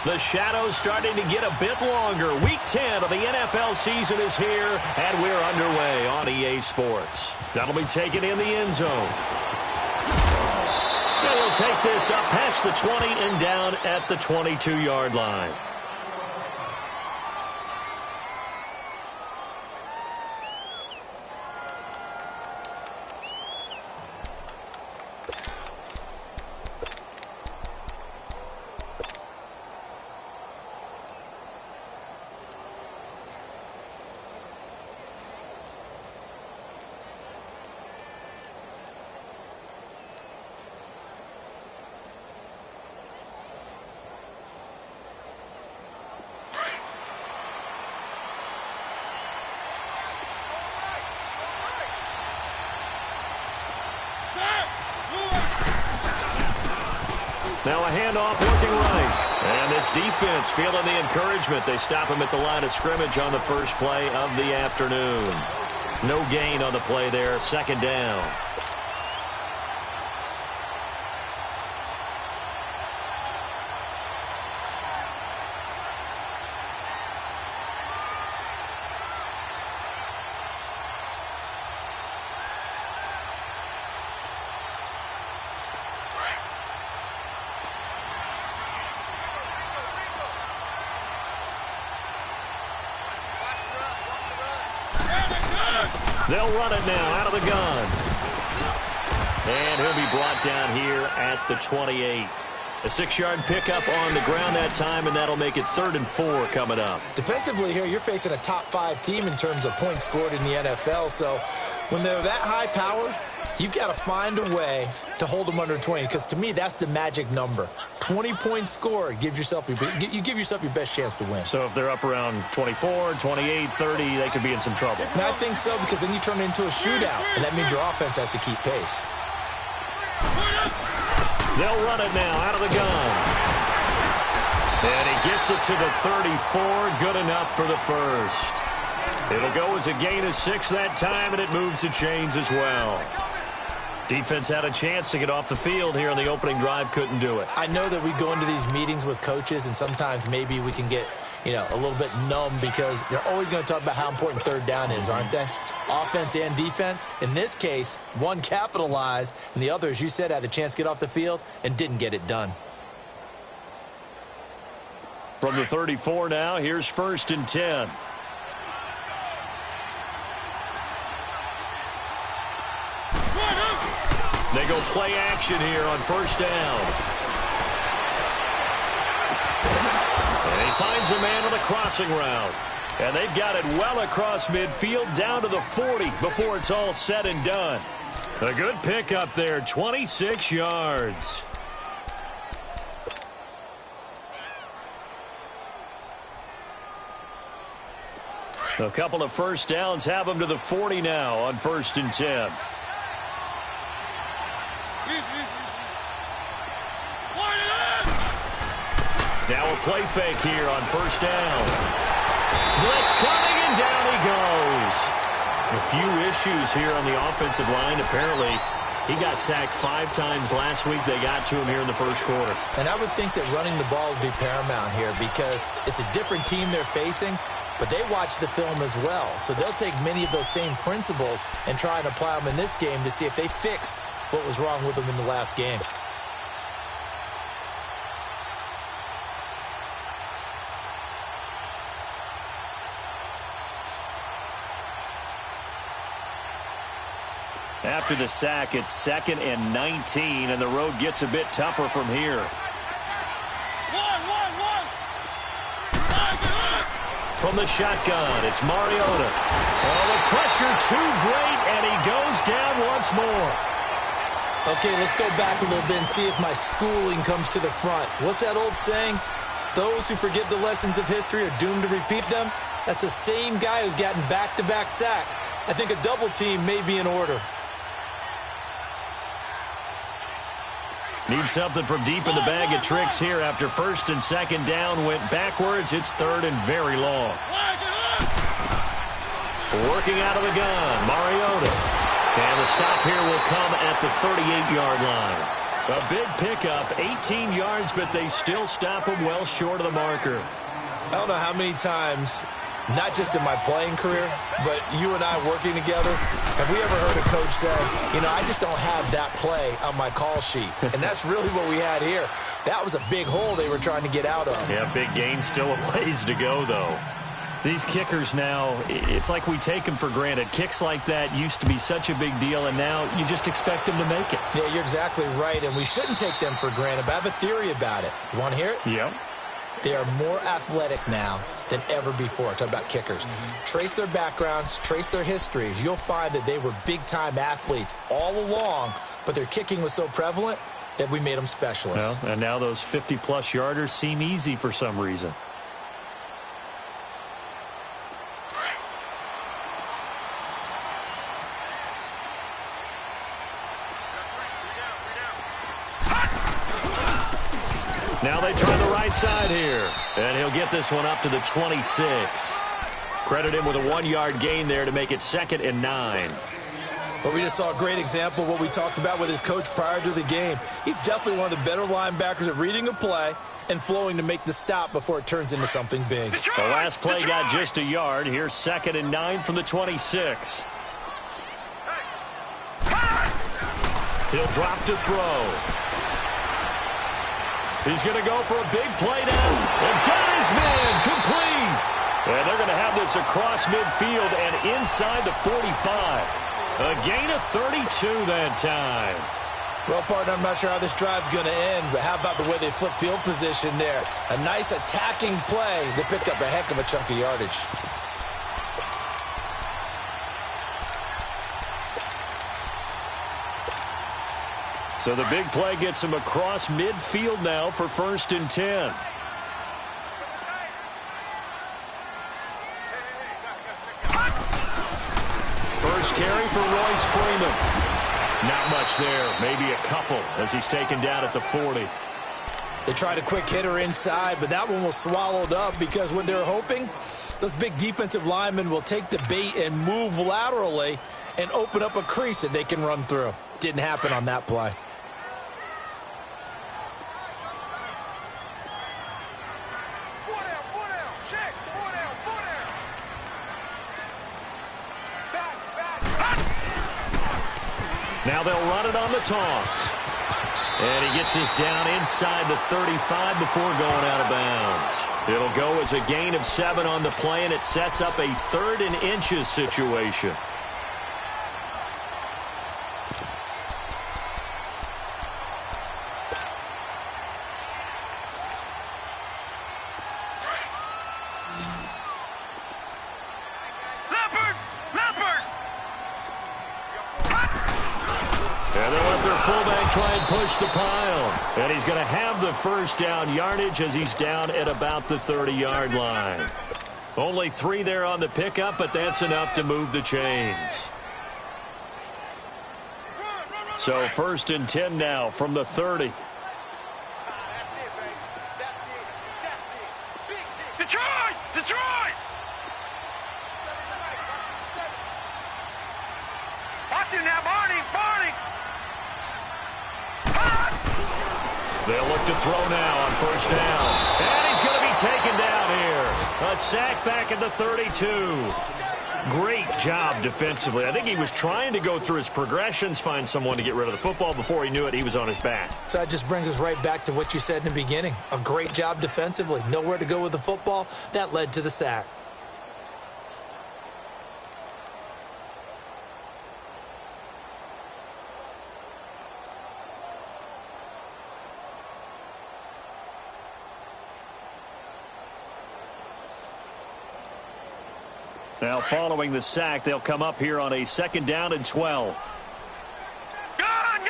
The shadow's starting to get a bit longer. Week 10 of the NFL season is here, and we're underway on EA Sports. That'll be taken in the end zone. And he'll take this up past the 20 and down at the 22-yard line. Now a handoff working right. And this defense feeling the encouragement. They stop him at the line of scrimmage on the first play of the afternoon. No gain on the play there. Second down. They'll run it now out of the gun. And he'll be brought down here at the 28. A 6-yard pickup on the ground that time, and that'll make it 3rd and 4 coming up. Defensively here, you're facing a top-5 team in terms of points scored in the NFL. So when they're that high-powered, you've got to find a way to hold them under 20, because to me, that's the magic number. 20 points scored, you give yourself your best chance to win. So if they're up around 24, 28, 30, they could be in some trouble. And I think so, because then you turn it into a shootout, and that means your offense has to keep pace. They'll run it now out of the gun. And he gets it to the 34, good enough for the first. It'll go as a gain of 6 that time, and it moves the chains as well. Defense had a chance to get off the field here on the opening drive, couldn't do it. I know that we go into these meetings with coaches, and sometimes maybe we can get, a little bit numb, because they're always going to talk about how important third down is, aren't they? Offense and defense. In this case, one capitalized, and the other, as you said, had a chance to get off the field and didn't get it done. From the 34 now, here's 1st and 10. They go play action here on 1st down. And he finds a man on the crossing route. And they've got it well across midfield down to the 40 before it's all said and done. A good pickup there, 26 yards. A couple of first downs have them to the 40 now on 1st and 10. Now a play fake here on 1st down. Blitz coming, and down he goes. A few issues here on the offensive line. Apparently, he got sacked 5 times last week. They got to him here in the first quarter. And I would think that running the ball would be paramount here, because it's a different team they're facing, but they watch the film as well. So they'll take many of those same principles and try and apply them in this game to see if they fixed what was wrong with them in the last game. After the sack, it's 2nd and 19, and the road gets a bit tougher from here. From the shotgun, it's Mariota. Oh, the pressure too great, and he goes down once more. Okay, let's go back a little bit and see if my schooling comes to the front. What's that old saying? Those who forget the lessons of history are doomed to repeat them. That's the same guy who's gotten back-to-back sacks. I think a double team may be in order. Need something from deep in the bag of tricks here after 1st and 2nd down went backwards. It's 3rd and very long. Working out of the gun, Mariota. And the stop here will come at the 38-yard line. A big pickup, 18 yards, but they still stop him well short of the marker. I don't know how many times, not just in my playing career, but you and I working together, have we ever heard a coach say, I just don't have that play on my call sheet. And that's really what we had here. That was a big hole they were trying to get out of. Yeah, big gain, still a ways to go, though. These kickers now, it's like we take them for granted. Kicks like that used to be such a big deal, and now you just expect them to make it. Yeah, you're exactly right, and we shouldn't take them for granted, but I have a theory about it. You want to hear it? Yep. They are more athletic now than ever before. Talk about kickers. Trace their backgrounds, trace their histories. You'll find that they were big-time athletes all along, but their kicking was so prevalent that we made them specialists. Well, and now those 50-plus yarders seem easy for some reason. Now they try the right side here. And he'll get this one up to the 26. Credit him with a 1-yard gain there to make it 2nd and 9. Well, we just saw a great example of what we talked about with his coach prior to the game. He's definitely one of the better linebackers at reading a play and flowing to make the stop before it turns into something big. The last play got just a yard. Here's 2nd and 9 from the 26. He'll drop to throw. He's going to go for a big play now. And got his man complete. And they're going to have this across midfield and inside the 45. A gain of 32 that time. Well, partner, I'm not sure how this drive's going to end, but how about the way they flip field position there? A nice attacking play that picked up a heck of a chunk of yardage. So the big play gets him across midfield now for 1st and 10. First carry for Royce Freeman. Not much there, maybe a couple as he's taken down at the 40. They tried a quick hitter inside, but that one was swallowed up because what they're hoping, those big defensive linemen will take the bait and move laterally and open up a crease that they can run through. Didn't happen on that play. Now they'll run it on the toss. And he gets this down inside the 35 before going out of bounds. It'll go as a gain of 7 on the play, and it sets up a 3rd and inches situation. Try and push the pile. And he's going to have the first down yardage as he's down at about the 30-yard line. Only 3 there on the pickup, but that's enough to move the chains. So 1st and 10 now from the 30. Detroit! Detroit! Watch it now, Barney! Barney! They'll look to throw now on 1st down. And he's going to be taken down here. A sack back at the 32. Great job defensively. I think he was trying to go through his progressions, find someone to get rid of the football. Before he knew it, he was on his back. So that just brings us right back to what you said in the beginning. A great job defensively. Nowhere to go with the football. That led to the sack. Now, following the sack, they'll come up here on a 2nd down and 12. Gun!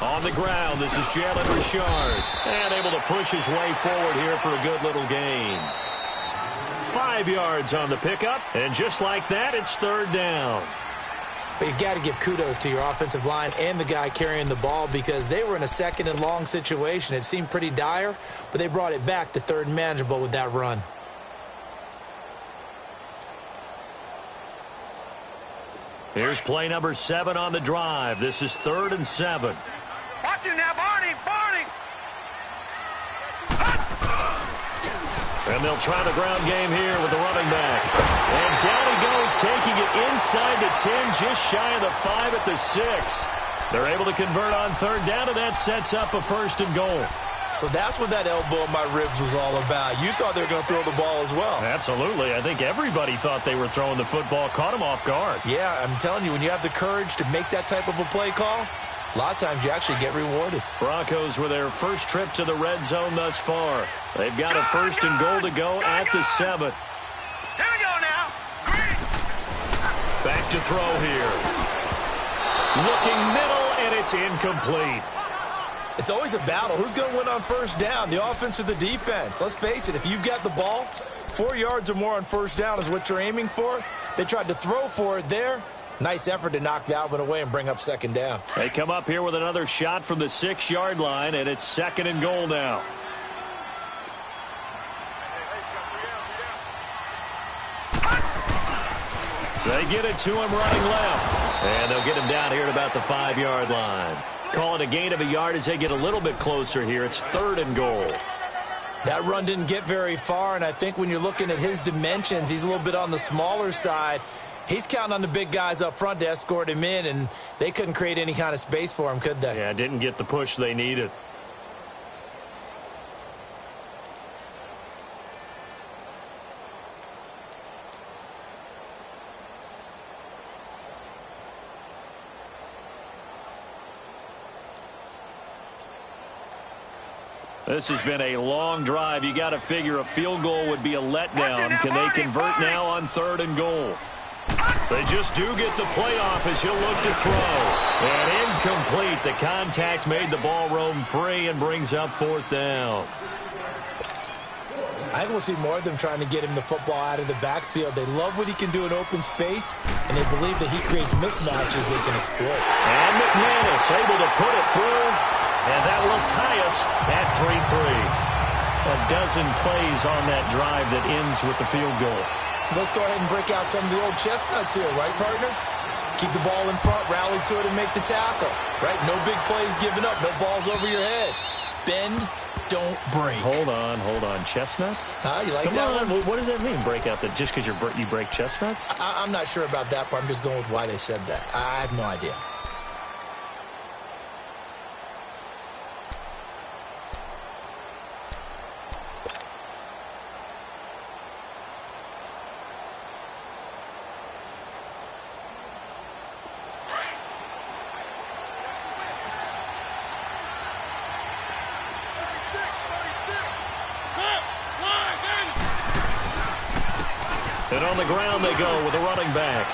On the ground, this is Jalen Richard. And able to push his way forward here for a good little gain. 5 yards on the pickup, and just like that, it's 3rd down. But you got to give kudos to your offensive line and the guy carrying the ball because they were in a 2nd and long situation. It seemed pretty dire, but they brought it back to 3rd and manageable with that run. Here's play number 7 on the drive. This is 3rd and 7. Watch him now, Barney! Barney! And they'll try the ground game here with the running back. And down he goes, taking it inside the 10, just shy of the 5 at the 6. They're able to convert on 3rd down, and that sets up a 1st and goal. So that's what that elbow in my ribs was all about. You thought they were going to throw the ball as well. Absolutely. I think everybody thought they were throwing the football, caught him off guard. Yeah, I'm telling you, when you have the courage to make that type of a play call, a lot of times you actually get rewarded. Broncos with their first trip to the red zone thus far. They've got a 1st and goal to go at the 7. Here we go now. Green. Back to throw here. Looking middle, and it's incomplete. It's always a battle. Who's going to win on 1st down, the offense or the defense? Let's face it, if you've got the ball, 4 yards or more on 1st down is what you're aiming for. They tried to throw for it there. Nice effort to knock that one away and bring up 2nd down. They come up here with another shot from the 6-yard line, and it's 2nd and goal now. They get it to him running left. And they'll get him down here at about the 5-yard line. Call it a gain of a yard as they get a little bit closer here. It's 3rd and goal. That run didn't get very far, and I think when you're looking at his dimensions, he's a little bit on the smaller side. He's counting on the big guys up front to escort him in, and they couldn't create any kind of space for him, could they? Yeah, didn't get the push they needed. This has been a long drive. You got to figure a field goal would be a letdown. Can they convert now on 3rd and goal? They just do get the playoff as he'll look to throw. And incomplete. The contact made the ball roam free and brings up 4th down. I think we'll see more of them trying to get him the football out of the backfield. They love what he can do in open space, and they believe that he creates mismatches they can exploit. And McManus able to put it through. And that will tie us at 3-3. A dozen plays on that drive that ends with the field goal. Let's go ahead and break out some of the old chestnuts here, right, partner? Keep the ball in front, rally to it, and make the tackle, right? No big plays given up, no balls over your head. Bend, don't break. Hold on. Chestnuts? You like that one? What does that mean, break out? Just because you break chestnuts? I'm not sure about that part. I'm just going with why they said that. I have no idea. And on the ground they go with a running back.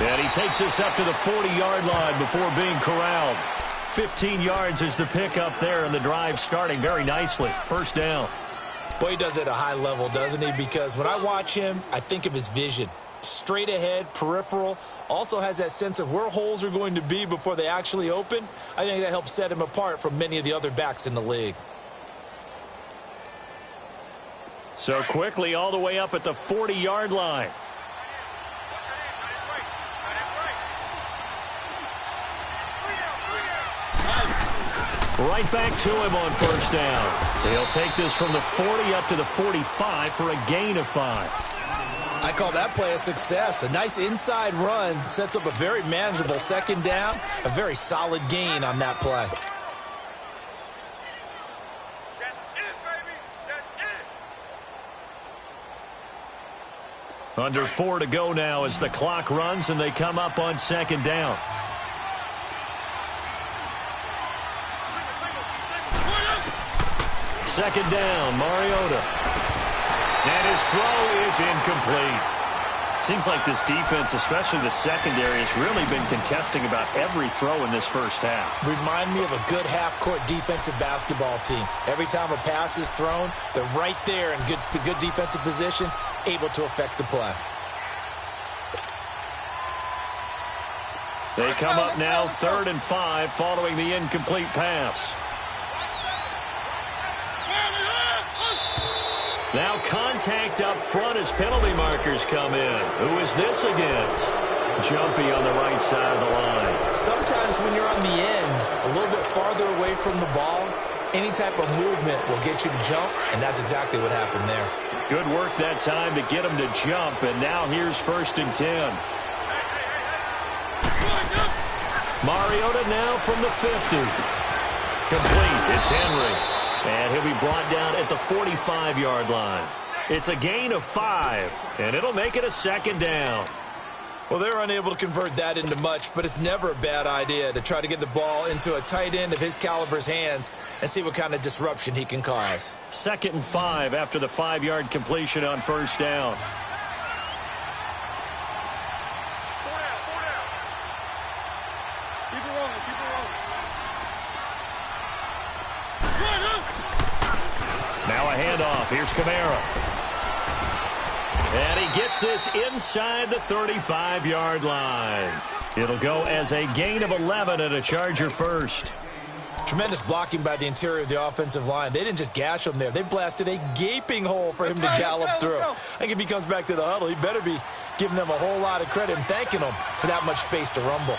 And he takes us up to the 40-yard line before being corralled. 15 yards is the pickup there, and the drive starting very nicely. 1st down. Boy, he does it at a high level, doesn't he? Because when I watch him, I think of his vision. Straight ahead, peripheral. Also has that sense of where holes are going to be before they actually open. I think that helps set him apart from many of the other backs in the league. So quickly all the way up at the 40-yard line. Right back to him on 1st down. He'll take this from the 40 up to the 45 for a gain of 5. I call that play a success. A nice inside run sets up a very manageable 2nd down. A very solid gain on that play. Under 4 to go now as the clock runs and they come up on 2nd down. Second down, Mariota. And his throw is incomplete. Seems like this defense, especially the secondary, has really been contesting about every throw in this first half. Remind me of a good half-court defensive basketball team. Every time a pass is thrown, they're right there in good defensive position, able to affect the play. They come up now 3rd and 5 following the incomplete pass. Now contact up front as penalty markers come in. Who is this against? Jumpy on the right side of the line. Sometimes when you're on the end, a little bit farther away from the ball, any type of movement will get you to jump, and that's exactly what happened there. Good work that time to get him to jump, and now here's 1st and 10. Mariota now from the 50. Complete. It's Henry. And he'll be brought down at the 45-yard line. It's a gain of 5, and it'll make it a 2nd down. Well, they're unable to convert that into much, but it's never a bad idea to try to get the ball into a tight end of his caliber's hands and see what kind of disruption he can cause. 2nd and 5 after the 5-yard completion on 1st down. Now a handoff. Here's Kamara. And he gets this inside the 35-yard line. It'll go as a gain of 11 and a Charger first. Tremendous blocking by the interior of the offensive line. They didn't just gash him there. They blasted a gaping hole for him to gallop through. I think if he comes back to the huddle, he better be giving them a whole lot of credit and thanking them for that much space to rumble.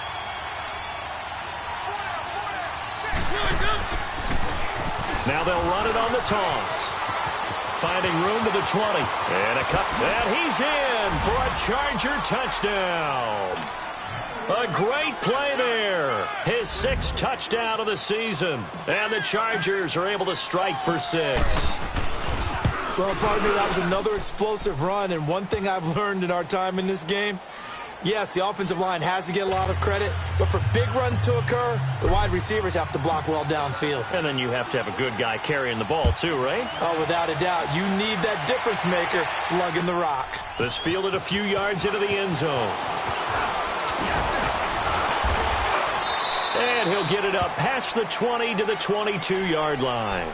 Now they'll run it on the toss. Finding room to the 20. And a cut. And he's in for a Charger touchdown. A great play there. His 6th touchdown of the season. And the Chargers are able to strike for 6. Well, partner, that was another explosive run. And one thing I've learned in our time in this game, yes, the offensive line has to get a lot of credit, but for big runs to occur, the wide receivers have to block well downfield. And then you have to have a good guy carrying the ball too, right? Oh, without a doubt. You need that difference maker lugging the rock. This fielded a few yards into the end zone. And he'll get it up past the 20 to the 22-yard line.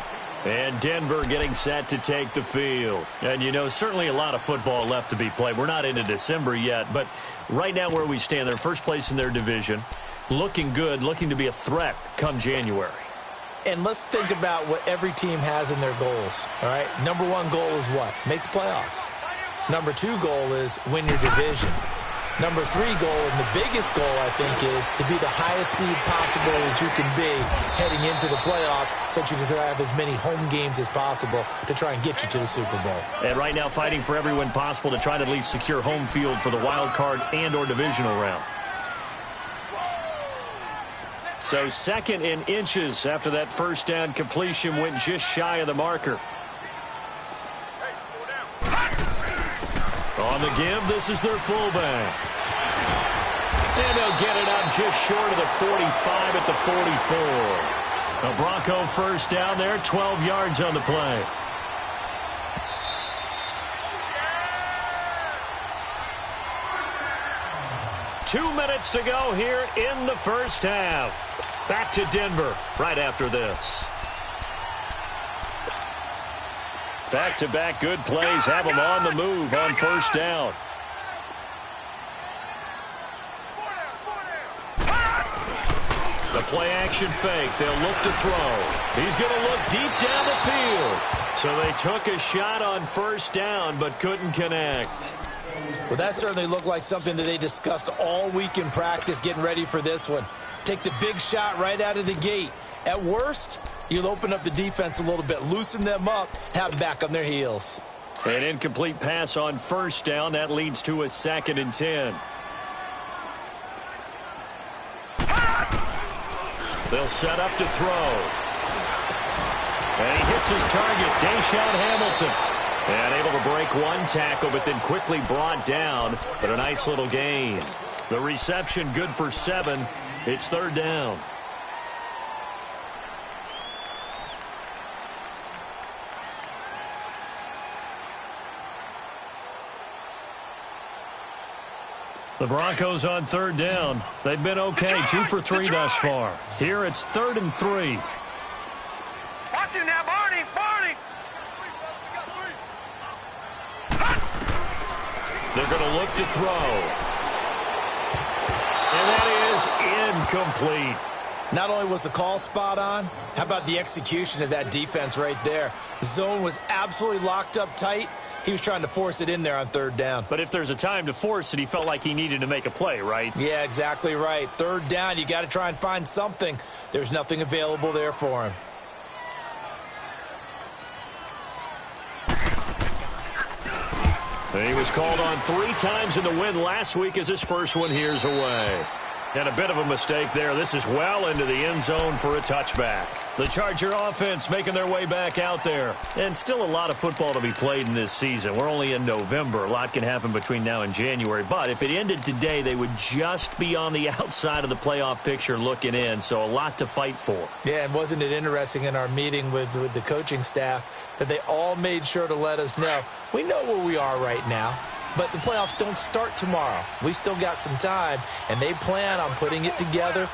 And Denver getting set to take the field. And, you know, certainly a lot of football left to be played. We're not into December yet, but right now where we stand, they're first place in their division. Looking good, looking to be a threat come January. And let's think about what every team has in their goals, all right? Number 1 goal is what? Make the playoffs. Number 2 goal is win your division. Number 3 goal, and the biggest goal, I think, is to be the highest seed possible that you can be heading into the playoffs so that you can have as many home games as possible to try and get you to the Super Bowl. And right now fighting for every win possible to try to at least secure home field for the wild card and or divisional round. So 2nd in inches after that 1st down completion went just shy of the marker. On the give, this is their fullback. And they'll get it up just short of the 45 at the 44. A Bronco 1st down there, 12 yards on the play. Two minutes to go here in the 1st half. Back to Denver right after this. Back-to-back good plays have them on the move on 1st down. The play-action fake. They'll look to throw. He's going to look deep down the field. So they took a shot on 1st down but couldn't connect. Well, that certainly looked like something that they discussed all week in practice getting ready for this one. Take the big shot right out of the gate. At worst, you'll open up the defense a little bit, loosen them up, have them back on their heels. An incomplete pass on 1st down. That leads to a 2nd and 10. They'll set up to throw. And he hits his target, Deshaun Hamilton. And able to break one tackle, but then quickly brought down. But a nice little gain. The reception good for 7. It's 3rd down. The Broncos on 3rd down. They've been okay, 2 for 3 thus far. Here it's 3rd and 3. Watch him now, Barney, Barney. They're going to look to throw. And that is incomplete. Not only was the call spot on, how about the execution of that defense right there? The zone was absolutely locked up tight. He was trying to force it in there on third down. But if there's a time to force it, he felt like he needed to make a play, right? Yeah, exactly right. Third down, you got to try and find something. There's nothing available there for him. He was called on 3 times in the win last week as his first one here's away. And a bit of a mistake there. This is well into the end zone for a touchback. The Charger offense making their way back out there. And still a lot of football to be played in this season. We're only in November. A lot can happen between now and January. But if it ended today, they would just be on the outside of the playoff picture looking in. So a lot to fight for. Yeah, and wasn't it interesting in our meeting with the coaching staff that they all made sure to let us know, we know where we are right now. But the playoffs don't start tomorrow. We still got some time, and they plan on putting it together,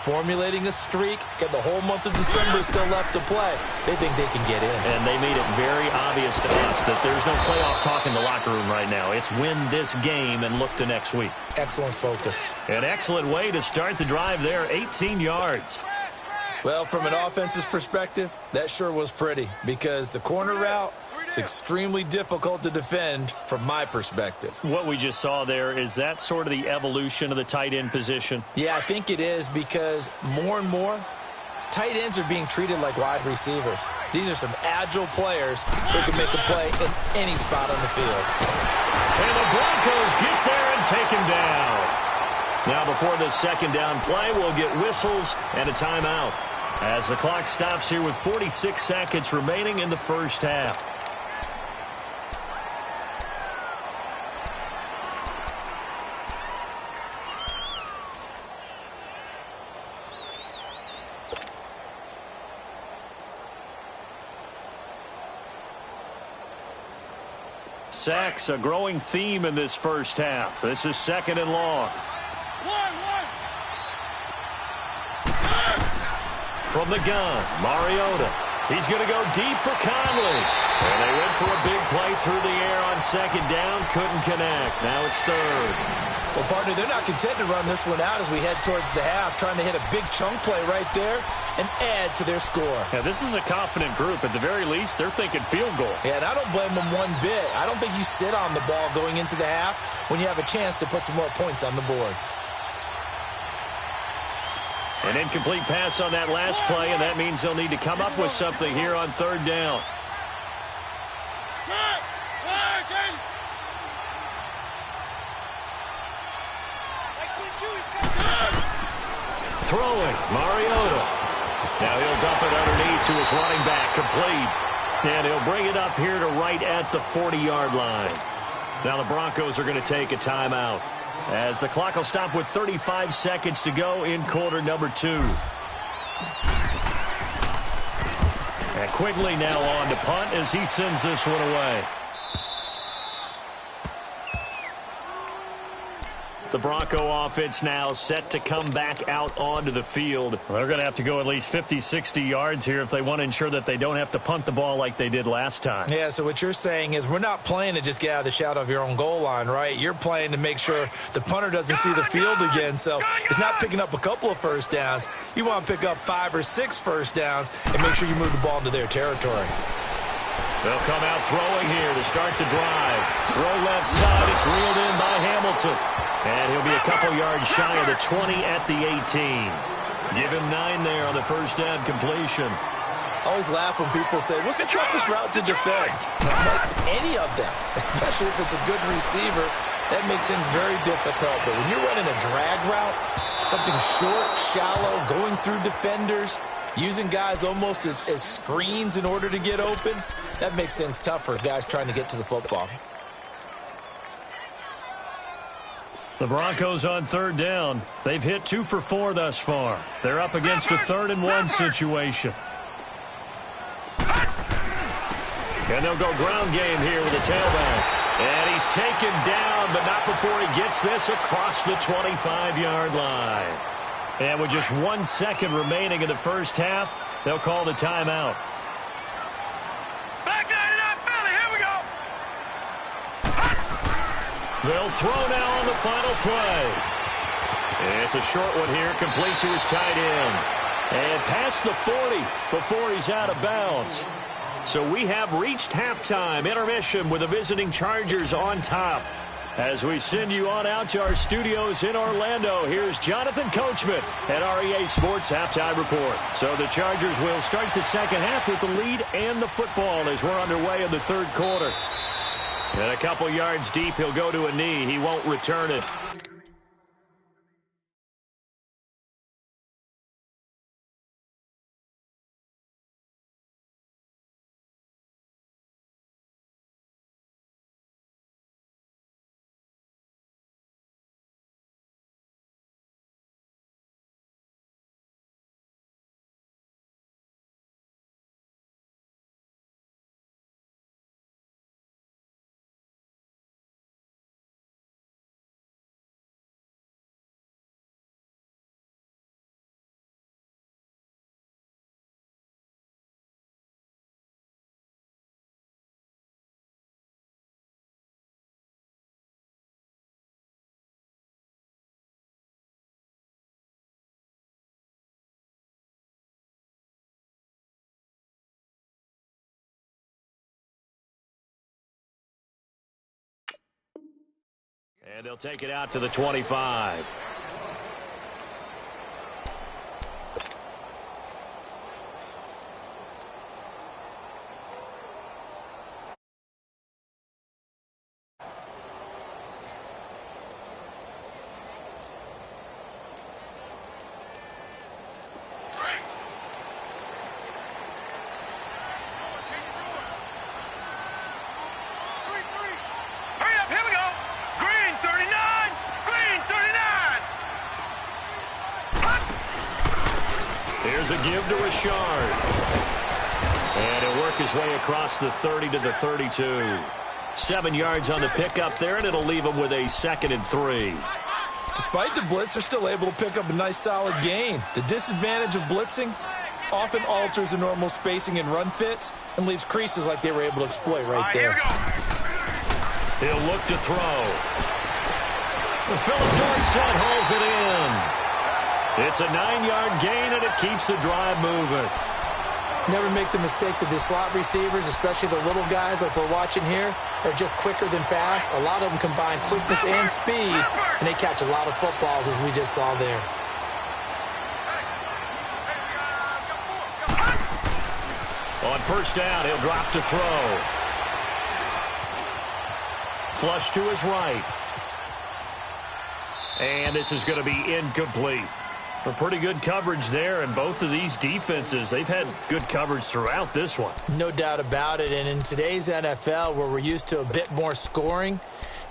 formulating a streak, got the whole month of December still left to play. They think they can get in. And they made it very obvious to us that there's no playoff talk in the locker room right now. It's win this game and look to next week. Excellent focus. An excellent way to start the drive there, 18 yards. Well, from an offense's perspective, that sure was pretty because the corner route, it's extremely difficult to defend from my perspective. What we just saw there, is that sort of the evolution of the tight end position? Yeah, I think it is because more and more, tight ends are being treated like wide receivers. These are some agile players who can make a play in any spot on the field. And the Broncos get there and take him down. Now before this second down play, we'll get whistles and a timeout as the clock stops here with 46 seconds remaining in the first half. Sacks, a growing theme in this first half. This is second and long. From the gun, Mariota. He's going to go deep for Conley. And they went for a big play through the air on second down. Couldn't connect. Now it's third. Well, partner, they're not content to run this one out as we head towards the half, trying to hit a big chunk play right there and add to their score. Yeah, this is a confident group. At the very least, they're thinking field goal. Yeah, and I don't blame them one bit. I don't think you sit on the ball going into the half when you have a chance to put some more points on the board. An incomplete pass on that last play, and that means they'll need to come up with something here on third down. Throwing, Mariota. Now he'll dump it underneath to his running back, complete. And he'll bring it up here to right at the 40-yard line. Now the Broncos are going to take a timeout, as the clock will stop with 35 seconds to go in quarter number 2. And Quigley now on to punt as he sends this one away. The Bronco offense now set to come back out onto the field. They're going to have to go at least 50, 60 yards here if they want to ensure that they don't have to punt the ball like they did last time. Yeah, so what you're saying is we're not playing to just get out of the shadow of your own goal line, right? You're playing to make sure the punter doesn't see the field again. So it's not picking up a couple of first downs. You want to pick up 5 or 6 first downs and make sure you move the ball into their territory. They'll come out throwing here to start the drive. Throw left side. It's reeled in by Hamilton. And he'll be a couple yards shy of the 20 at the 18. Give him 9 there on the first down completion. I always laugh when people say, what's the toughest route to defend? Like any of them, especially if it's a good receiver, that makes things very difficult. But when you're running a drag route, something short, shallow, going through defenders, using guys almost as screens in order to get open, that makes things tough for guys trying to get to the football. The Broncos on third down. They've hit 2 for 4 thus far. They're up against a 3rd and 1 situation. And they'll go ground game here with a tailback. And he's taken down, but not before he gets this across the 25-yard line. And with just 1 second remaining in the first half, they'll call the timeout. They'll throw now on the final play. It's a short one here, complete to his tight end. And past the 40 before he's out of bounds. So we have reached halftime intermission with the visiting Chargers on top. As we send you on out to our studios in Orlando, here's Jonathan Coachman at REA Sports Halftime Report. So the Chargers will start the second half with the lead and the football as we're underway in the third quarter. And a couple yards deep, he'll go to a knee. He won't return it. And they'll take it out to the 25. Here's a give to Richard. And he'll work his way across the 30 to the 32. 7 yards on the pickup there, and it'll leave him with a 2nd and 3. Despite the blitz, they're still able to pick up a nice solid gain. The disadvantage of blitzing often alters the normal spacing and run fits and leaves creases like they were able to exploit right there. He'll look to throw. Philip Dorsett hauls it in. It's a 9-yard gain, and it keeps the drive moving. Never make the mistake that the slot receivers, especially the little guys like we're watching here, are just quicker than fast. A lot of them combine quickness and speed, and they catch a lot of footballs, as we just saw there. On first down, he'll drop to throw. Flush to his right. And this is going to be incomplete. A pretty good coverage there, and both of these defenses, they've had good coverage throughout this one. No doubt about it, and in today's NFL, where we're used to a bit more scoring,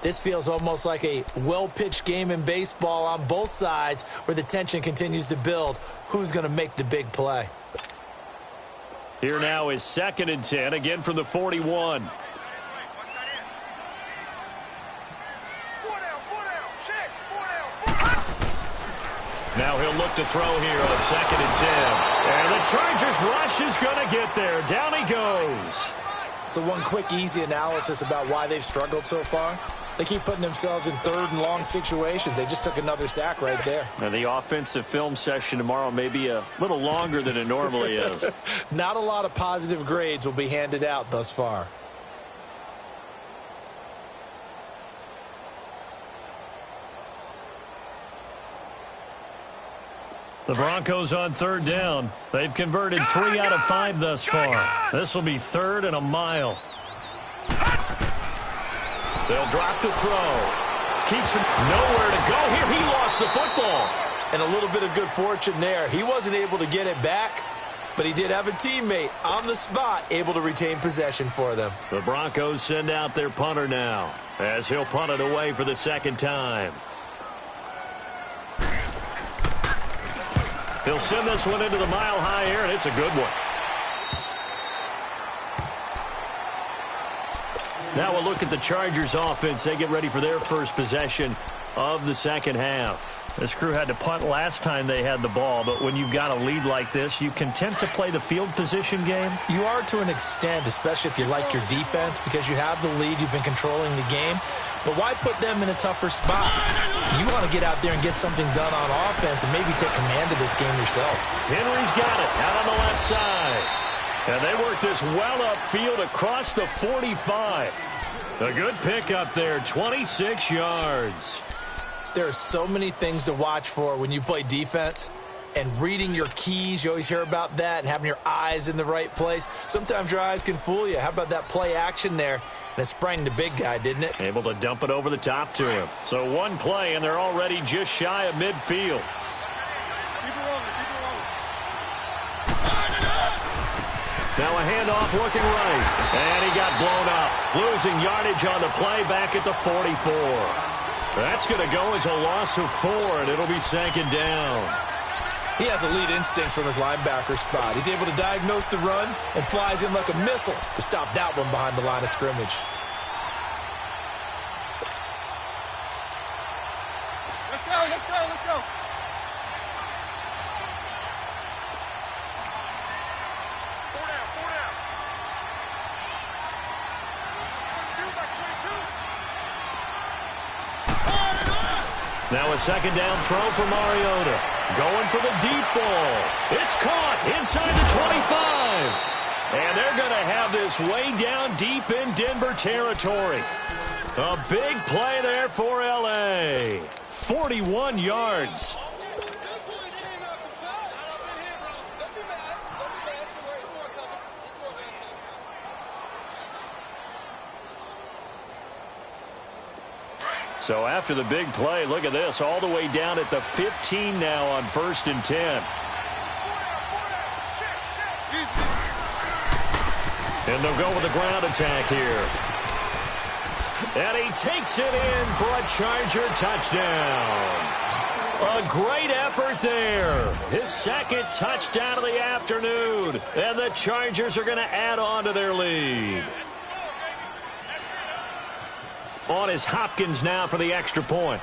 this feels almost like a well-pitched game in baseball on both sides where the tension continues to build. Who's going to make the big play? Here now is 2nd and 10, again from the 41. Now he'll look to throw here on 2nd and 10. And the Chargers rush is going to get there. Down he goes. So one quick, easy analysis about why they've struggled so far. They keep putting themselves in 3rd and long situations. They just took another sack right there. Now the offensive film session tomorrow may be a little longer than it normally is. Not a lot of positive grades will be handed out thus far. The Broncos on 3rd down. They've converted 3 out of 5 thus far. This will be 3rd and a mile. They'll drop to throw. Keeps him nowhere to go here. He lost the football. And a little bit of good fortune there. He wasn't able to get it back, but he did have a teammate on the spot able to retain possession for them. The Broncos send out their punter now as he'll punt it away for the 2nd time. He'll send this one into the mile-high air, and it's a good one. Now we'll look at the Chargers offense. They get ready for their first possession of the second half. This crew had to punt last time they had the ball, but when you've got a lead like this, you content to play the field position game? You are to an extent, especially if you like your defense, because you have the lead, you've been controlling the game. But why put them in a tougher spot? You want to get out there and get something done on offense and maybe take command of this game yourself. Henry's got it out on the left side. And they work this well upfield across the 45. A good pick up there, 26 yards. There are so many things to watch for when you play defense. And reading your keys, you always hear about that, and having your eyes in the right place. Sometimes your eyes can fool you. How about that play action there? And it sprang the big guy, didn't it? Able to dump it over the top to him. So one play, and they're already just shy of midfield. Now a handoff looking right. And he got blown up. Losing yardage on the play back at the 44. That's going to go as a loss of 4, and it'll be second down. He has elite instincts from his linebacker spot. He's able to diagnose the run and flies in like a missile to stop that one behind the line of scrimmage. Let's go, let's go, let's go. Four down, four down. 22 by 22. Now a second down throw for Mariota. Going for the deep ball. It's caught inside the 25. And they're going to have this way down deep in Denver territory. A big play there for L.A. 41 yards. So after the big play, look at this, all the way down at the 15 now on 1st and 10. And they'll go with the ground attack here. And he takes it in for a Charger touchdown. A great effort there. His second touchdown of the afternoon. And the Chargers are going to add on to their lead. On is Hopkins now for the extra point.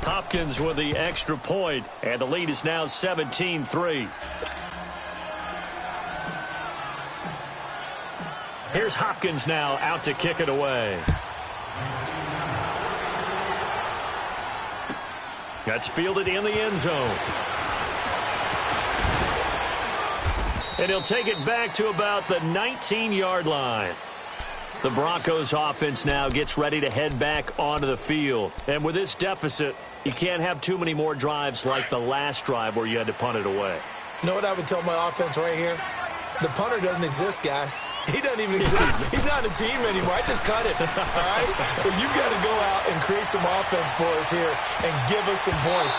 Hopkins with the extra point, and the lead is now 17-3. Here's Hopkins now out to kick it away. That's fielded in the end zone. And he'll take it back to about the 19-yard line. The Broncos offense now gets ready to head back onto the field. And with this deficit, you can't have too many more drives like the last drive where you had to punt it away. You know what I would tell my offense right here? The punter doesn't exist, guys. He doesn't even exist. He's not a team anymore. I just cut it, all right? So you've got to go out and create some offense for us here and give us some points.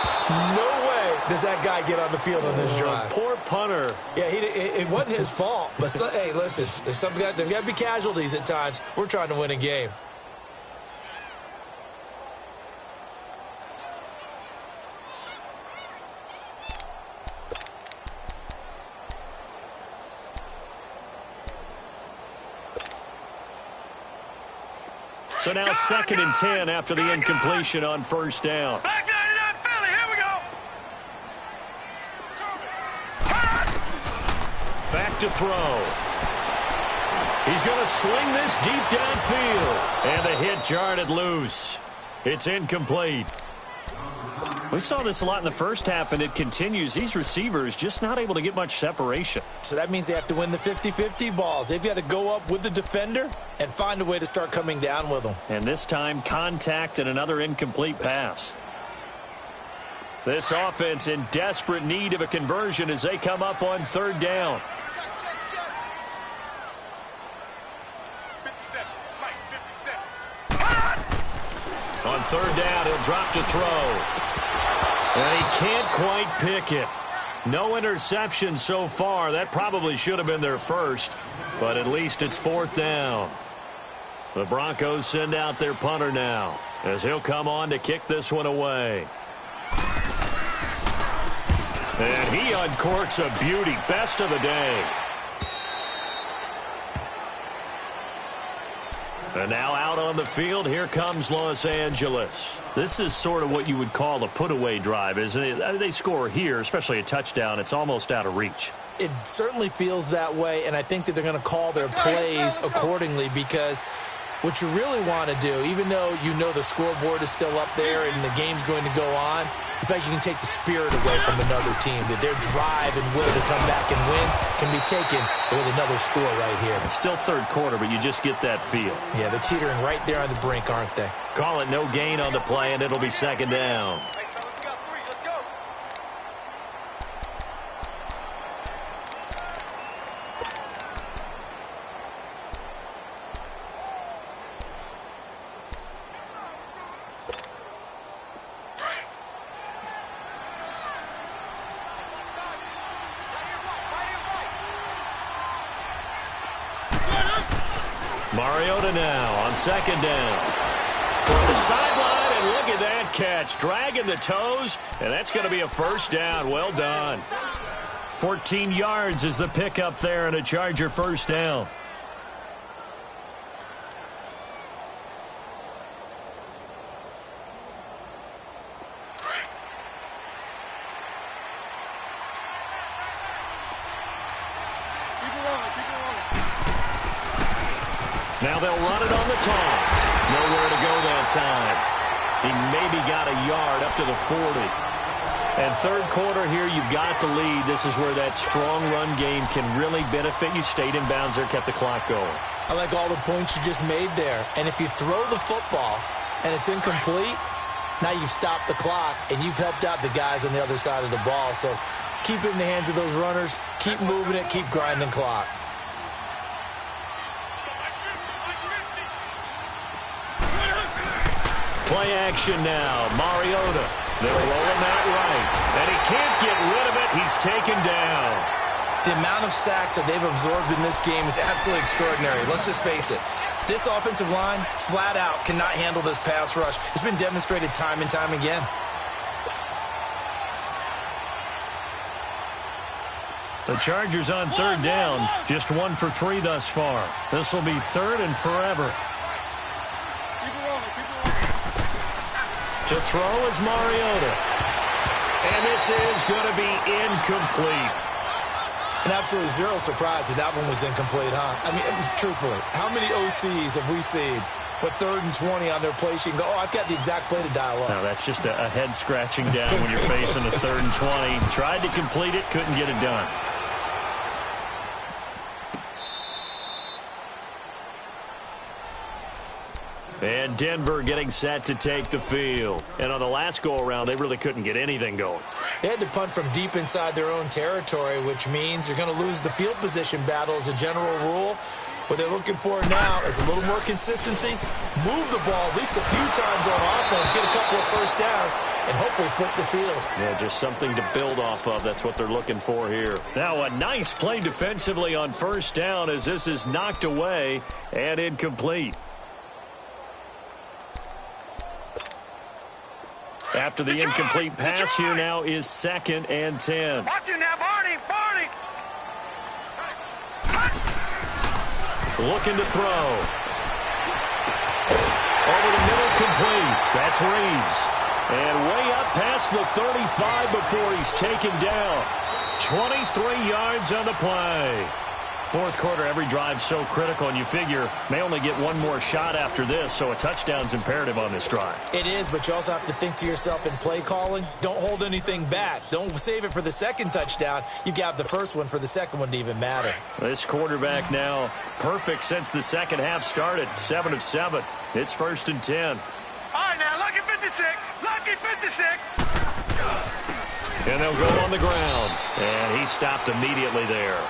No way does that guy get on the field on this drive. Poor punter. Yeah, it wasn't his fault. But, hey, listen, there's got to be casualties at times. We're trying to win a game. So now 2nd and 10 after the incompletion on 1st down. Back 99 Philly, here we go. Back to throw. He's going to sling this deep downfield. And the hit jarred it loose. It's incomplete. We saw this a lot in the first half, and it continues. These receivers just not able to get much separation. So that means they have to win the 50-50 balls. They've got to go up with the defender and find a way to start coming down with them. And this time, contact and another incomplete pass. This offense in desperate need of a conversion as they come up on 3rd down. 57, Mike, 57. On 3rd down, he'll drop to throw. And he can't quite pick it. No interception so far. That probably should have been their first, but at least it's 4th down. The Broncos send out their punter now as he'll come on to kick this one away. And he uncorks a beauty. Best of the day. And now out on the field, here comes Los Angeles. This is sort of what you would call a put-away drive, isn't it? I mean, they score here, especially a touchdown. It's almost out of reach. It certainly feels that way, and I think that they're going to call their plays accordingly because what you really want to do, even though you know the scoreboard is still up there and the game's going to go on, in fact, you can take the spirit away from another team, that their drive and will to come back and win can be taken with another score right here. It's still third quarter, but you just get that feel. Yeah, they're teetering right there on the brink, aren't they? Call it no gain on the play, and it'll be second down. Hey, fellas, we got 3. Let's go. Mariota now on second down. For the sideline, and look at that catch. Dragging the toes, and that's going to be a first down. Well done. 14 yards is the pickup there, and a Charger first down. Now they'll run it on the toss. Nowhere to go that time. He maybe got a yard up to the 40. And third quarter here, you've got the lead. This is where that strong run game can really benefit you. Stayed in bounds there, kept the clock going. I like all the points you just made there. And if you throw the football and it's incomplete, now you've stopped the clock and you've helped out the guys on the other side of the ball. So keep it in the hands of those runners. Keep moving it. Keep grinding clock. Play action now. Mariota. They're rolling that right. And he can't get rid of it. He's taken down. The amount of sacks that they've absorbed in this game is absolutely extraordinary. Let's just face it. This offensive line, flat out, cannot handle this pass rush. It's been demonstrated time and time again. The Chargers on third down. Just 1 for 3 thus far. This will be third and forever. To throw is Mariota. And this is going to be incomplete. And absolutely zero surprise that one was incomplete, huh? I mean, truthfully, how many OCs have we seen with 3rd and 20 on their play sheet and go, oh, I've got the exact play to dial up? No, that's just a head scratching down when you're facing a 3rd and 20. Tried to complete it, couldn't get it done. And Denver getting set to take the field. And on the last go-around, they really couldn't get anything going. They had to punt from deep inside their own territory, which means you're going to lose the field position battle as a general rule. What they're looking for now is a little more consistency, move the ball at least a few times on offense, get a couple of first downs, and hopefully flip the field. Yeah, just something to build off of. That's what they're looking for here. Now a nice play defensively on first down as this is knocked away and incomplete. After the incomplete pass, here now is 2nd and 10. Watch it now, Barney. Barney. Looking to throw. Over the middle, complete. That's Reeves. And way up past the 35 before he's taken down. 23 yards on the play. Fourth quarter, every drive's so critical, and you figure may only get one more shot after this, so a touchdown's imperative on this drive. It is, but you also have to think to yourself in play calling, don't hold anything back. Don't save it for the second touchdown. You got the first one for the second one to even matter. This quarterback now perfect since the second half started. 7 of 7. It's 1st and 10. All right, now, lucky 56. Lucky 56. And they'll go on the ground. And he stopped immediately there.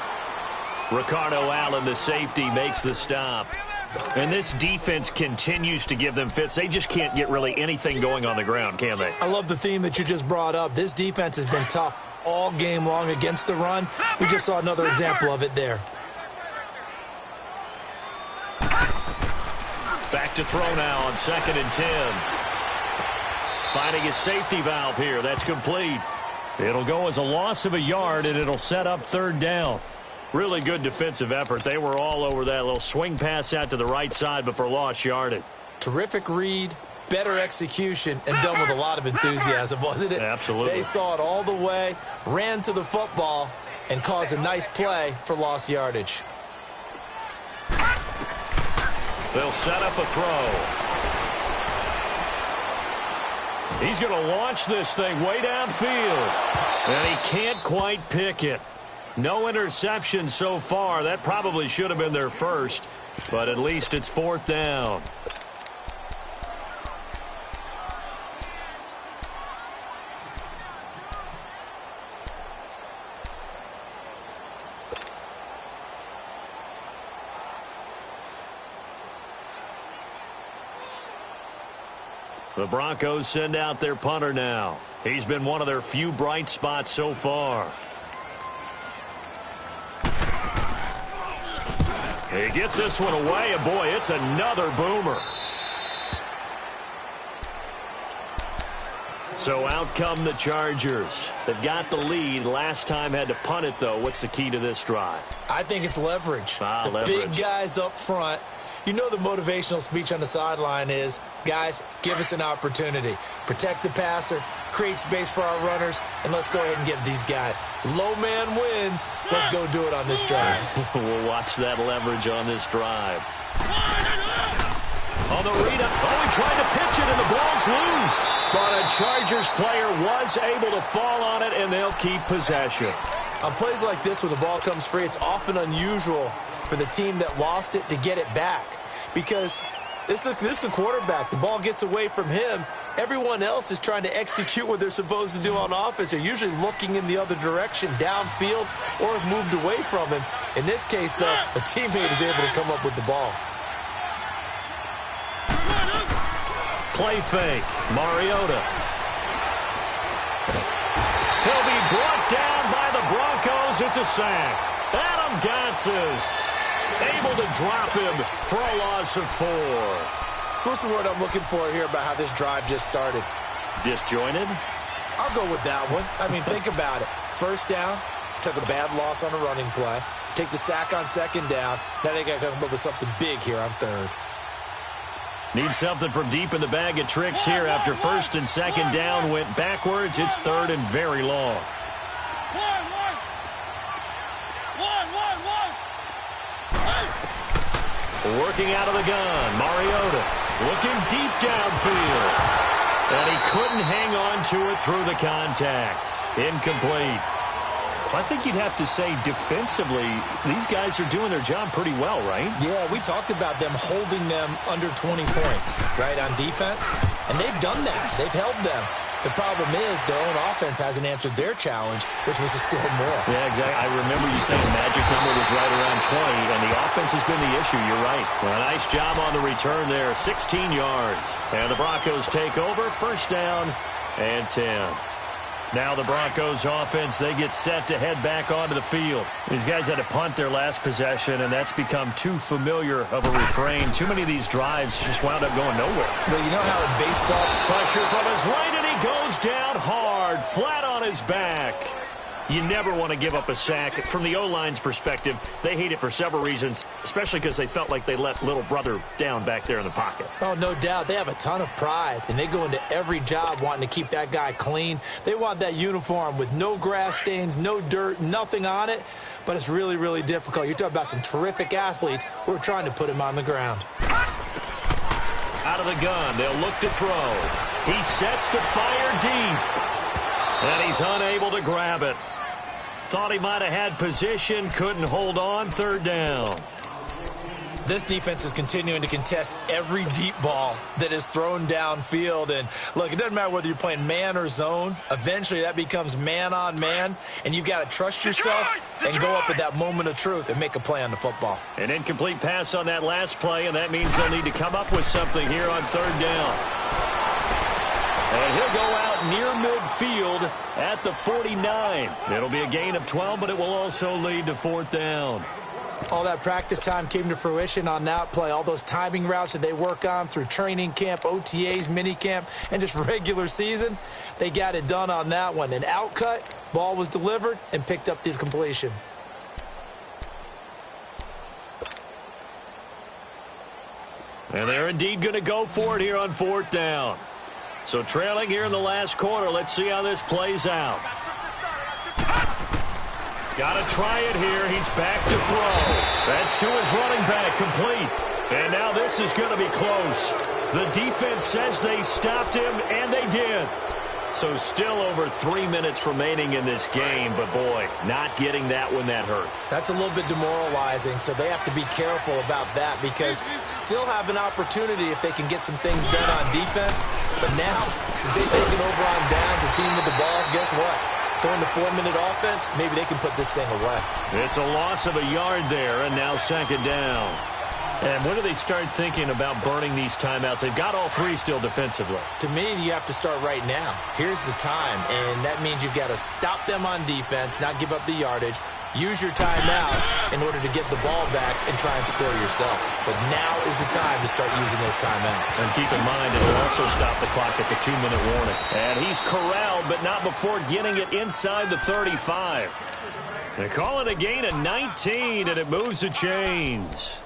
Ricardo Allen, the safety, makes the stop. And this defense continues to give them fits. They just can't get really anything going on the ground, can they? I love the theme that you just brought up. This defense has been tough all game long against the run. We just saw another example of it there. Back to throw now on 2nd and 10. Finding his safety valve here. That's complete. It'll go as a loss of a yard, and it'll set up 3rd down. Really good defensive effort. They were all over that little swing pass out to the right side before lost yardage. Terrific read, better execution, and done with a lot of enthusiasm, wasn't it? Absolutely. They saw it all the way, ran to the football, and caused a nice play for lost yardage. They'll set up a throw. He's going to launch this thing way downfield. And he can't quite pick it. No interception so far. That probably should have been their first, but at least it's 4th down. The Broncos send out their punter now. He's been one of their few bright spots so far. He gets this one away, and boy, it's another boomer. So out come the Chargers. They've got the lead. Last time had to punt it, though. What's the key to this drive? I think it's leverage. The leverage. Big guys up front. You know the motivational speech on the sideline is, guys, give us an opportunity. Protect the passer, create space for our runners, and let's go ahead and get these guys. Low man wins. Let's go do it on this drive. We'll watch that leverage on this drive. On the read up. Oh, he tried to pitch it, and the ball's loose. But a Chargers player was able to fall on it, and they'll keep possession. On plays like this, when the ball comes free, it's often unusual for the team that lost it to get it back, because this is the quarterback. The ball gets away from him. Everyone else is trying to execute what they're supposed to do on offense. They're usually looking in the other direction, downfield, or have moved away from him. In this case, though, a teammate is able to come up with the ball. Play fake. Mariota. He'll be brought down by the Broncos. It's a sack. Adam Gotsis able to drop him for a loss of 4. So what's the word I'm looking for here about how this drive just started? Disjointed? I'll go with that one. I mean, think about it. First down, took a bad loss on a running play. Take the sack on 2nd down. Now they got to come up with something big here on 3rd. Need something from deep in the bag of tricks here after 1st and 2nd down went backwards. It's 3rd and very long. Working out of the gun, Mariota looking deep downfield. And he couldn't hang on to it through the contact. Incomplete. I think you'd have to say defensively, these guys are doing their job pretty well, right? Yeah, we talked about them holding them under 20 points, right, on defense. And they've done that. They've held them. The problem is their own offense hasn't answered their challenge, which was to score more. Yeah, exactly. I remember you saying the magic number was right around 20, and the offense has been the issue. You're right. Well, a nice job on the return there, 16 yards. And the Broncos take over, 1st down and 10. Now the Broncos offense, they get set to head back onto the field. These guys had to punt their last possession, and that's become too familiar of a refrain. Too many of these drives just wound up going nowhere. Well, you know how in baseball, pressure from his right, and he goes down hard, flat on his back. You never want to give up a sack. From the O-line's perspective, they hate it for several reasons, especially because they felt like they let little brother down back there in the pocket. Oh, no doubt. They have a ton of pride, and they go into every job wanting to keep that guy clean. They want that uniform with no grass stains, no dirt, nothing on it, but it's really, really difficult. You're talking about some terrific athletes who are trying to put him on the ground. Out of the gun, they'll look to throw. He sets to fire deep, and he's unable to grab it. Thought he might have had position, couldn't hold on, 3rd down. This defense is continuing to contest every deep ball that is thrown downfield. And, look, it doesn't matter whether you're playing man or zone. Eventually, that becomes man-on-man, and you've got to trust yourself and go up at that moment of truth and make a play on the football. An incomplete pass on that last play, and that means they'll need to come up with something here on 3rd down. And he'll go out near midfield at the 49. It'll be a gain of 12, but it will also lead to 4th down. All that practice time came to fruition on that play. All those timing routes that they work on through training camp, OTAs, minicamp, and just regular season, they got it done on that one. An outcut, ball was delivered, and picked up the completion. And they're indeed going to go for it here on 4th down. So trailing here in the last quarter. Let's see how this plays out. Got to try it here. He's back to throw. That's to his running back, complete. And now this is going to be close. The defense says they stopped him, and they did. So still over 3 minutes remaining in this game, but boy, not getting that one that hurt. That's a little bit demoralizing, so they have to be careful about that because still have an opportunity if they can get some things done on defense. But now, since they've taken over on downs, a team with the ball, guess what? Throwing the 4-minute offense, maybe they can put this thing away. It's a loss of a yard there, and now 2nd down. And when do they start thinking about burning these timeouts? They've got all 3 still defensively. To me, you have to start right now. Here's the time, and that means you've got to stop them on defense, not give up the yardage, use your timeouts in order to get the ball back and try and score yourself. But now is the time to start using those timeouts. And keep in mind, it will also stop the clock at the 2-minute warning. And he's corralled, but not before getting it inside the 35. They call it a gain of 19, and it moves the chains.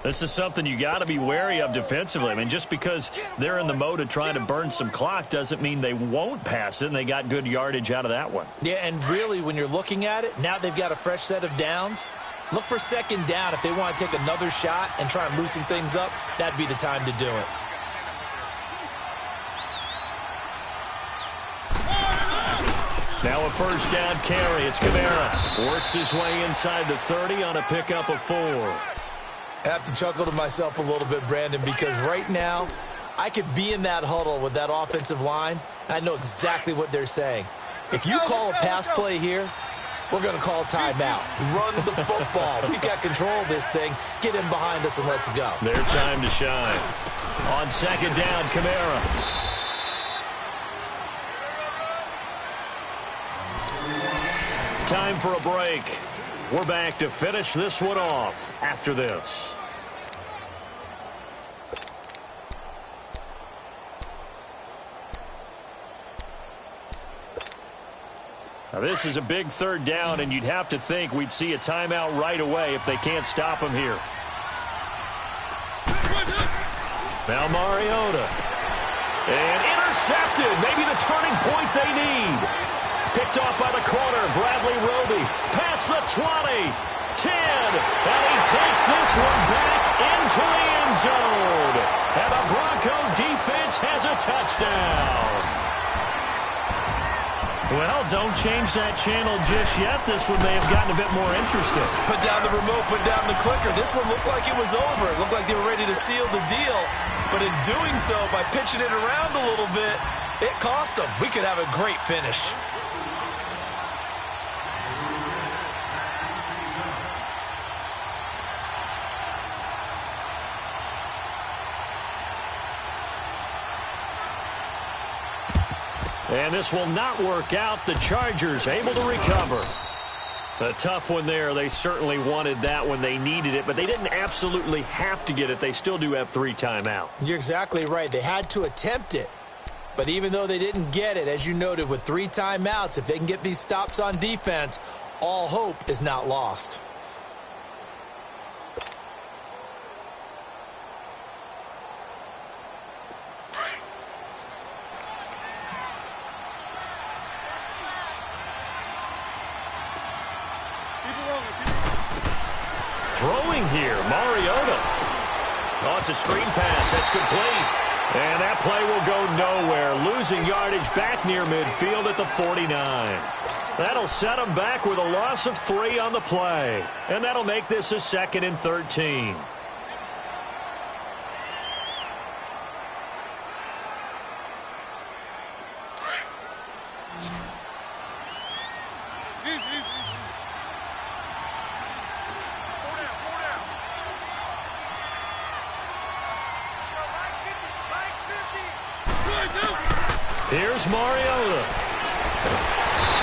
This is something you got to be wary of defensively. I mean, just because they're in the mode of trying to burn some clock doesn't mean they won't pass it, and they got good yardage out of that one. Yeah, and really, when you're looking at it, now they've got a fresh set of downs. Look for 2nd down. If they want to take another shot and try and loosen things up, that'd be the time to do it. Now a 1st down carry. It's Kamara. Works his way inside the 30 on a pickup of 4. I have to chuckle to myself a little bit, Brandon, because right now I could be in that huddle with that offensive line, and I know exactly what they're saying. If you call a pass play here, we're going to call timeout. Run the football. We've got control of this thing. Get him behind us and let's go. Their time to shine. On 2nd down, Kamara. Time for a break. We're back to finish this one off after this. Now this is a big 3rd down, and you'd have to think we'd see a timeout right away if they can't stop him here. Now Mariota. And intercepted. Maybe the turning point they need. Picked off by the corner, Bradley Roby. Past the 20, 10, and he takes this one back into the end zone. And the Bronco defense has a touchdown. Well, don't change that channel just yet. This one may have gotten a bit more interesting. Put down the remote, put down the clicker. This one looked like it was over. It looked like they were ready to seal the deal. But in doing so, by pitching it around a little bit, it cost them. We could have a great finish. And this will not work out. The Chargers able to recover. A tough one there. They certainly wanted that when they needed it, but they didn't absolutely have to get it. They still do have 3 timeouts. You're exactly right. They had to attempt it. But even though they didn't get it, as you noted, with 3 timeouts, if they can get these stops on defense, all hope is not lost. Throwing here, Mariota. Oh, it's a screen pass. That's complete. And that play will go nowhere. Losing yardage back near midfield at the 49. That'll set them back with a loss of 3 on the play. And that'll make this a 2nd and 13. Here's Mariota.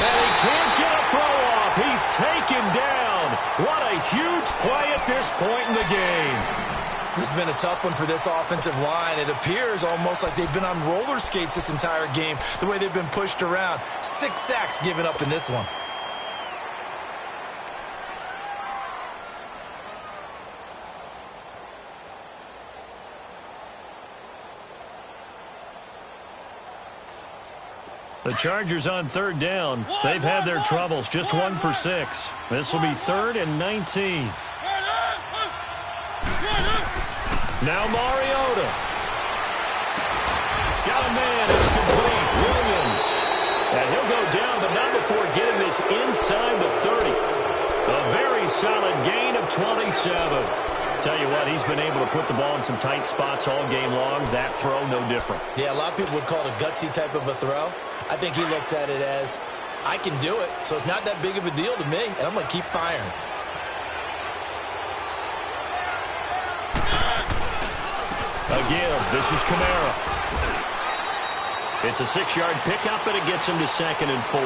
And he can't get a throw off. He's taken down. What a huge play at this point in the game. This has been a tough one for this offensive line. It appears almost like they've been on roller skates this entire game, the way they've been pushed around. 6 sacks given up in this one. The Chargers on third down. They've had their troubles, just 1 for 6. This will be 3rd and 19. Now Mariota. Got a man. It's complete. Williams. And he'll go down, but not before getting this inside the 30. A very solid gain of 27. Tell you what, he's been able to put the ball in some tight spots all game long. That throw, no different. Yeah, a lot of people would call it a gutsy type of a throw. I think he looks at it as, I can do it, so it's not that big of a deal to me, and I'm going to keep firing. Again, this is Kamara. It's a 6-yard pickup, and it gets him to 2nd and 4.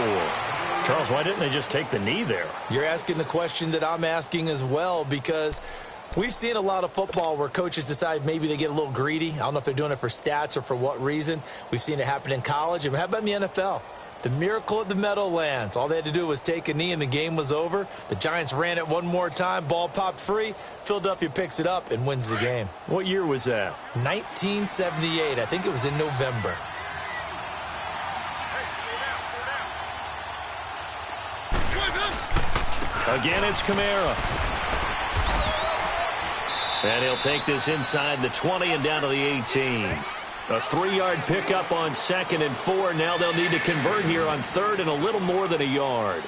Charles, why didn't they just take the knee there? You're asking the question that I'm asking as well, because we've seen a lot of football where coaches decide maybe they get a little greedy. I don't know if they're doing it for stats or for what reason. We've seen it happen in college. And how about in the NFL? The miracle at the Meadowlands. All they had to do was take a knee and the game was over. The Giants ran it one more time. Ball popped free. Philadelphia picks it up and wins the game. What year was that? 1978. I think it was in November. Again, it's Kamara. And he'll take this inside the 20 and down to the 18. A 3-yard pickup on 2nd and 4. Now they'll need to convert here on 3rd and a little more than a yard.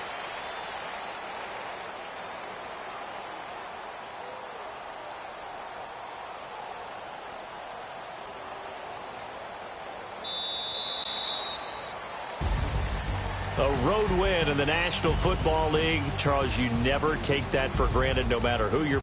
A road win in the National Football League. Charles, you never take that for granted no matter who you're